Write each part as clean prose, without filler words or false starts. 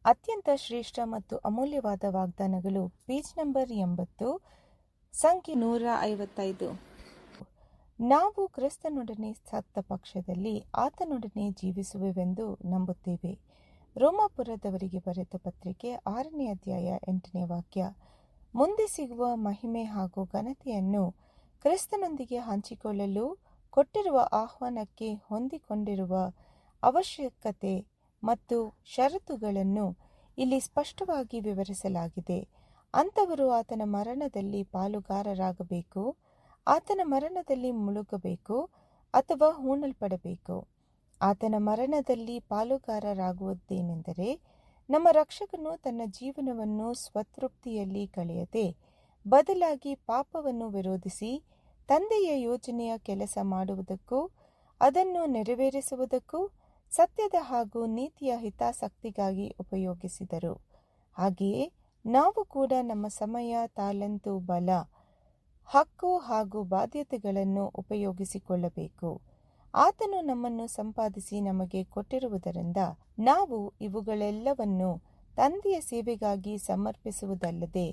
ಅತ್ಯಂತ ಶ್ರೇಷ್ಠ ಮತ್ತು ಅಮೂಲ್ಯವಾದ ವಾಗ್ದಾನಗಳು, ಪೇಜ್ ನಂಬರ್ 80, ಸಂಖ್ಯೆ 155. ನಾವು ಕ್ರಿಸ್ತನೊಡನೆ ಸತ್ತ ಪಕ್ಷದಲ್ಲಿ ಆತನೊಡನೆ ಜೀವಿಸುವೆವೆಂದು ನಂಬುತ್ತೇವೆ. ರೋಮಾಪುರದವರಿಗೆ ಬರೆದ ಪತ್ರಿಕೆ 6ನೇ ಅಧ್ಯಾಯ 8ನೇ ವಾಕ್ಯ. ಮುಂದೆ ಸಿಗುವ ಮಹಿಮೆ ಹಾಗೂ ಘನತೆಯನ್ನು ಕ್ರಿಸ್ತನೊಂದಿಗೆ ಹಂಚಿಕೊಳ್ಳಲು ಕೊಟ್ಟಿರುವ ಆಹ್ವಾನಕ್ಕೆ ಹೊಂದಿಕೊಂಡಿರುವ ಅವಶ್ಯಕತೆ ಮತ್ತು ಷರತ್ತುಗಳನ್ನು ಇಲ್ಲಿ ಸ್ಪಷ್ಟವಾಗಿ ವಿವರಿಸಲಾಗಿದೆ. ಅಂಥವರು ಆತನ ಮರಣದಲ್ಲಿ ಪಾಲುಗಾರರಾಗಬೇಕು, ಆತನ ಮರಣದಲ್ಲಿ ಮುಳುಗಬೇಕು ಅಥವಾ ಹೂಣಲ್ಪಡಬೇಕು. ಆತನ ಮರಣದಲ್ಲಿ ಪಾಲುಗಾರರಾಗುವುದೇನೆಂದರೆ, ನಮ್ಮ ರಕ್ಷಕನು ತನ್ನ ಜೀವನವನ್ನು ಸ್ವತೃಪ್ತಿಯಲ್ಲಿ ಕಳೆಯದೆ ಬದಲಾಗಿ ಪಾಪವನ್ನು ವಿರೋಧಿಸಿ ತಂದೆಯ ಯೋಜನೆಯ ಕೆಲಸ ಮಾಡುವುದಕ್ಕೂ ಅದನ್ನು ನೆರವೇರಿಸುವುದಕ್ಕೂ ಸತ್ಯದ ಹಾಗೂ ನೀತಿಯ ಹಿತಾಸಕ್ತಿಗಾಗಿ ಉಪಯೋಗಿಸಿದರು. ಹಾಗೆಯೇ ನಾವು ಕೂಡ ನಮ್ಮ ಸಮಯ, ತಾಲಂತು, ಬಲ, ಹಕ್ಕು ಹಾಗೂ ಬಾಧ್ಯತೆಗಳನ್ನು ಉಪಯೋಗಿಸಿಕೊಳ್ಳಬೇಕು. ಆತನು ನಮ್ಮನ್ನು ಸಂಪಾದಿಸಿ ನಮಗೆ ಕೊಟ್ಟಿರುವುದರಿಂದ ನಾವು ಇವುಗಳೆಲ್ಲವನ್ನು ತಂದೆಯ ಸೇವೆಗಾಗಿ ಸಮರ್ಪಿಸುವುದಲ್ಲದೆ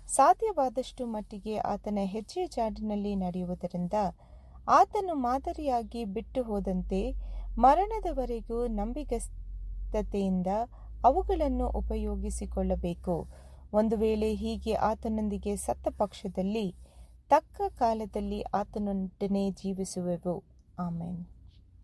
ಸಾಧ್ಯವಾದಷ್ಟು ಮಟ್ಟಿಗೆ ಆತನ ಹೆಜ್ಜೆಯ ಜಾಡಿನಲ್ಲಿ ನಡೆಯುವುದರಿಂದ ಆತನು ಮಾದರಿಯಾಗಿ ಬಿಟ್ಟು ಹೋದಂತೆ ಮರಣದವರೆಗೂ ನಂಬಿಗಸ್ತತೆಯಿಂದ ಅವುಗಳನ್ನು ಉಪಯೋಗಿಸಿಕೊಳ್ಳಬೇಕು. ಒಂದು ವೇಳೆ ಹೀಗೆ ಆತನೊಂದಿಗೆ ಸತ್ತ ಪಕ್ಷದಲ್ಲಿ ತಕ್ಕ ಕಾಲದಲ್ಲಿ ಆತನೊಡನೆ ಜೀವಿಸುವೆವು. ಆಮೆನ್.